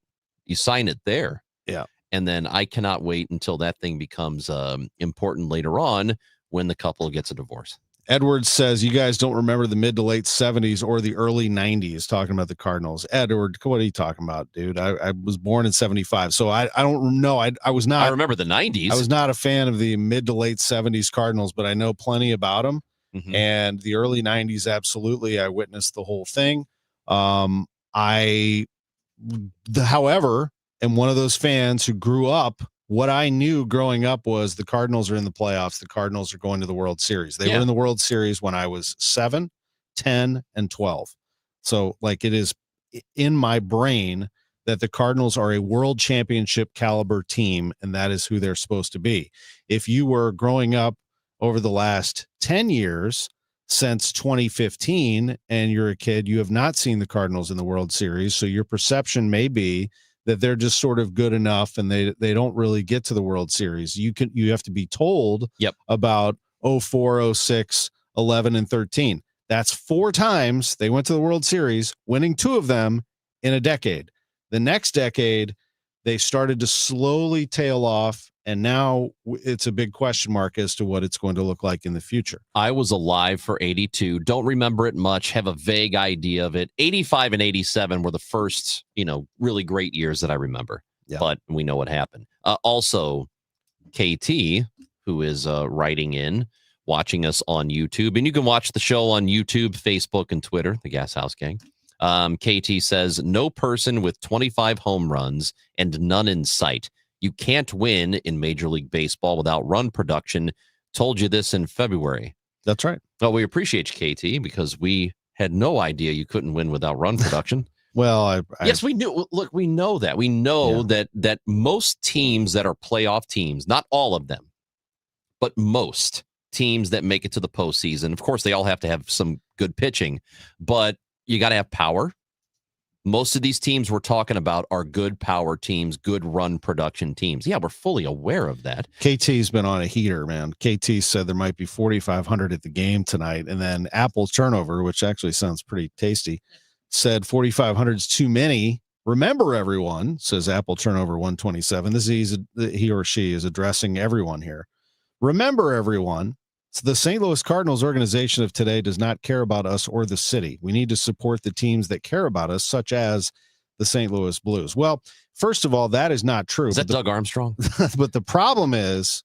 You sign it there. Yeah. And then I cannot wait until that thing becomes important later on when the couple gets a divorce. Edwards says you guys don't remember the mid to late 70s or the early 90s talking about the Cardinals. Edward, what are you talking about, dude? I was born in 75, so I don't know. I was not. I remember the 90s. I was not a fan of the mid to late 70s Cardinals, but I know plenty about them. Mhm. And the early 90s, absolutely. I witnessed the whole thing. However, am one of those fans who grew up. What I knew growing up was the Cardinals are in the playoffs. The Cardinals are going to the World Series. They were in the World Series when I was 7, 10, and 12. So like it is in my brain that the Cardinals are a world championship caliber team, and that is who they're supposed to be. If you were growing up over the last 10 years since 2015 and you're a kid, you have not seen the Cardinals in the World Series. So your perception may be that they're just sort of good enough and they don't really get to the World Series. You have to be told about 04, 06, 11, and 13. That's 4 times they went to the World Series, winning 2 of them in a decade. The next decade, they started to slowly tail off, and now it's a big question mark as to what it's going to look like in the future. I was alive for 82. Don't remember it much. Have a vague idea of it. 85 and 87 were the first, really great years that I remember. Yeah. But we know what happened. Also, KT, who is writing in, watching us on YouTube, and you can watch the show on YouTube, Facebook, and Twitter, the Gashouse Gang. KT says, no person with 25 home runs and none in sight. You can't win in Major League Baseball without run production. Told you this in February. That's right. Well, we appreciate you, KT, because we had no idea you couldn't win without run production. Well, yes, we knew. Look, we know that. We know that most teams that are playoff teams, not all of them, but most teams that make it to the postseason, of course, they all have to have some good pitching, but you got to have power. Most of these teams we're talking about are good power teams, good run production teams. Yeah, we're fully aware of that. KT's been on a heater, man. KT said there might be 4,500 at the game tonight. And then Apple's turnover, which actually sounds pretty tasty, said 4,500 is too many. Remember, everyone, says Apple turnover 127. This is he or she is addressing everyone here. Remember, everyone. So the St. Louis Cardinals organization of today does not care about us or the city. We need to support the teams that care about us, such as the St. Louis Blues. Well, first of all, that is not true. Is that Doug Armstrong? But the problem is,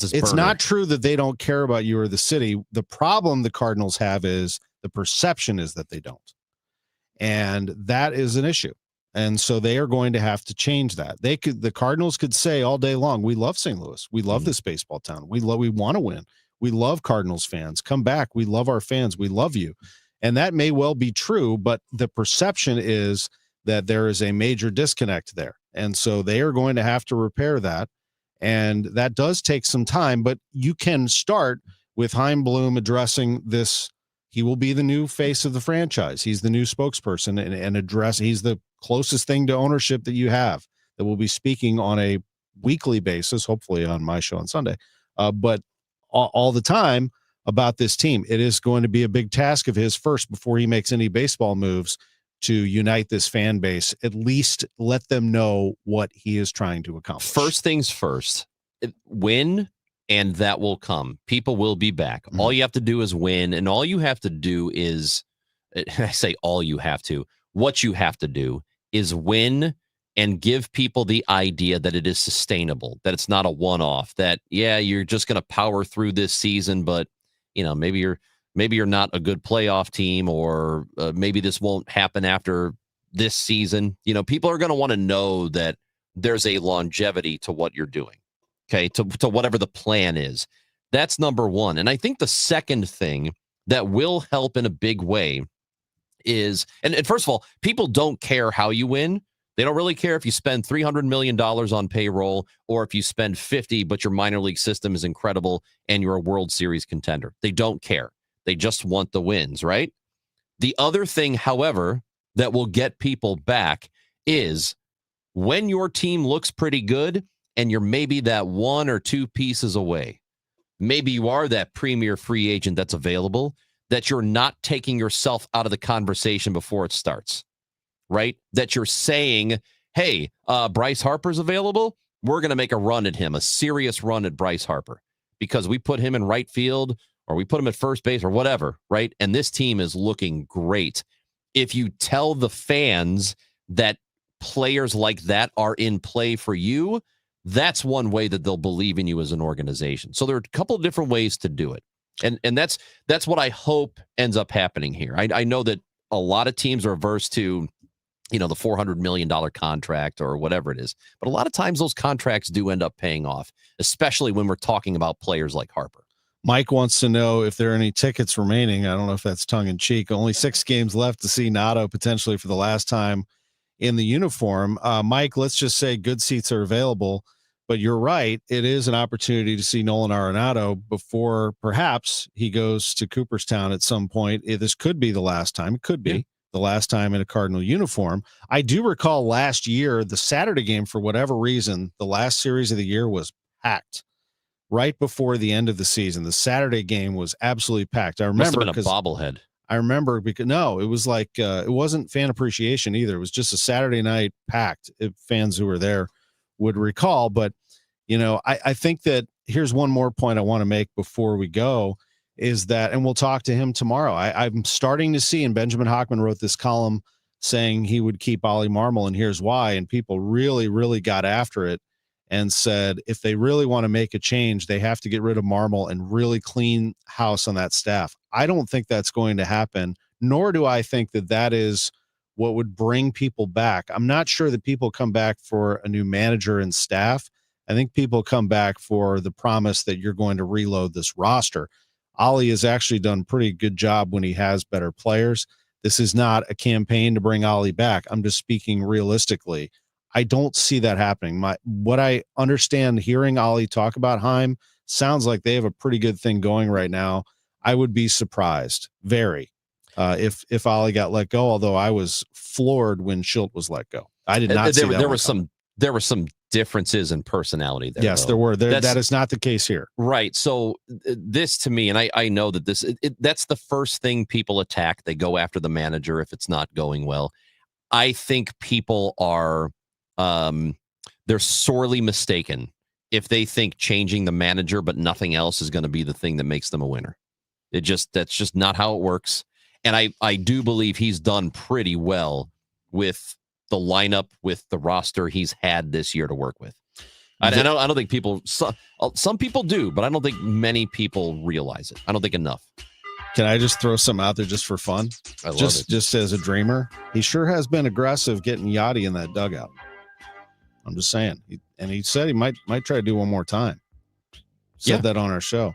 it's not true that they don't care about you or the city. The problem the Cardinals have is the perception is that they don't. And that is an issue. And so they are going to have to change that. The Cardinals could say all day long, we love St. Louis. We love this baseball town. We want to win. We love Cardinals fans. Come back. We love our fans. We love you. And that may well be true, but the perception is that there is a major disconnect there. And so they are going to have to repair that. And that does take some time, but you can start with Chaim Bloom addressing this. He will be the new face of the franchise. He's the new spokesperson and he's the closest thing to ownership that you have that will be speaking on a weekly basis, hopefully on my show on Sunday. But all the time about this team. It is going to be a big task of his first before he makes any baseball moves to unite this fan base. At least let them know what he is trying to accomplish. First things first, win, and that will come. People will be back. Mm-hmm. All you have to do is win, and all you have to do is, I say all you have to, what you have to do is win and give people the idea that it is sustainable, that it's not a one-off, that, yeah, you're just going to power through this season, but, maybe you're not a good playoff team, or maybe this won't happen after this season. People are going to want to know that there's a longevity to what you're doing, okay, to whatever the plan is. That's number one. And I think the second thing that will help in a big way is, and first of all, people don't care how you win. They don't really care if you spend $300 million on payroll or if you spend 50, but your minor league system is incredible and you're a World Series contender. They don't care. They just want the wins, right? The other thing, however, that will get people back is when your team looks pretty good and you're maybe that one or two pieces away, maybe you are that premier free agent that's available, that you're not taking yourself out of the conversation before it starts, right? That you're saying, hey, Bryce Harper's available. We're going to make a run at him, a serious run at Bryce Harper, because we put him in right field or we put him at first base or whatever, right? And this team is looking great. If you tell the fans that players like that are in play for you, that's one way that they'll believe in you as an organization. So there are a couple of different ways to do it. And that's what I hope ends up happening here. I know that a lot of teams are averse to, the $400 million contract or whatever it is. But a lot of times those contracts do end up paying off, especially when we're talking about players like Harper. Mike wants to know if there are any tickets remaining. I don't know if that's tongue in cheek. Only 6 games left to see Nato potentially for the last time in the uniform. Mike, let's just say good seats are available. But you're right. It is an opportunity to see Nolan Arenado before perhaps he goes to Cooperstown at some point. This could be the last time. It could be the last time in a Cardinal uniform. I do recall last year, the Saturday game, for whatever reason, the last series of the year was packed right before the end of the season. The Saturday game was absolutely packed. I remember must have been a bobblehead. I remember because it was like it wasn't fan appreciation either. It was just a Saturday night packed. If fans who were there would recall. But I think that here's one more point I want to make before we go is that, and we'll talk to him tomorrow. I'm starting to see, and Benjamin Hockman wrote this column saying he would keep Ollie Marmol, and here's why. And people really, really got after it and said, if they really want to make a change, they have to get rid of Marmol and really clean house on that staff. I don't think that's going to happen, nor do I think that that is what would bring people back. I'm not sure that people come back for a new manager and staff. I think people come back for the promise that you're going to reload this roster. Ollie has actually done a pretty good job when he has better players. This is not a campaign to bring Ollie back. I'm just speaking realistically. I don't see that happening. What I understand hearing Ollie talk about Heim sounds like they have a pretty good thing going right now. I would be surprised, very, if Ollie got let go, although I was floored when Schilt was let go. I did not see that. There were some differences in personality there. Yes, though. there were. That is not the case here. Right. So this to me, and I know that that's the first thing people attack. They go after the manager if it's not going well. I think people are they're sorely mistaken if they think changing the manager but nothing else is going to be the thing that makes them a winner. That's just not how it works. And I do believe he's done pretty well with the lineup, with the roster he's had this year to work with. I don't think people, some people do, but I don't think many people realize it. I don't think enough. Can I just throw some out there just for fun? I love it. Just as a dreamer, he sure has been aggressive getting Yachty in that dugout. I'm just saying. He said he might try to do one more time. Said that on our show.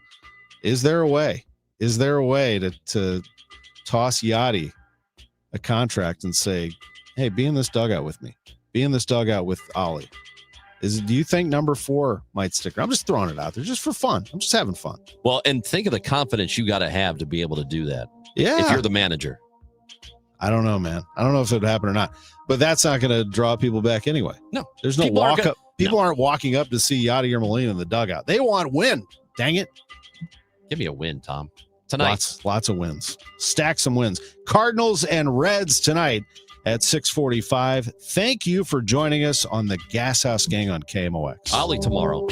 Is there a way? Is there a way to toss Yachty a contract and say, hey, be in this dugout with me. Be in this dugout with Ollie. Do you think number 4 might stick around? I'm just throwing it out there just for fun. I'm just having fun. Well, and think of the confidence you got to have to be able to do that. Yeah. If you're the manager. I don't know, man. I don't know if it would happen or not. But that's not going to draw people back anyway. No. There's no walk up. People aren't walking up to see Yachty or Molina in the dugout. They want win. Dang it. Give me a win, Tom. Tonight. Lots of wins. Stack some wins. Cardinals and Reds tonight at 6:45. Thank you for joining us on the Gashouse Gang on KMOX. Ollie tomorrow.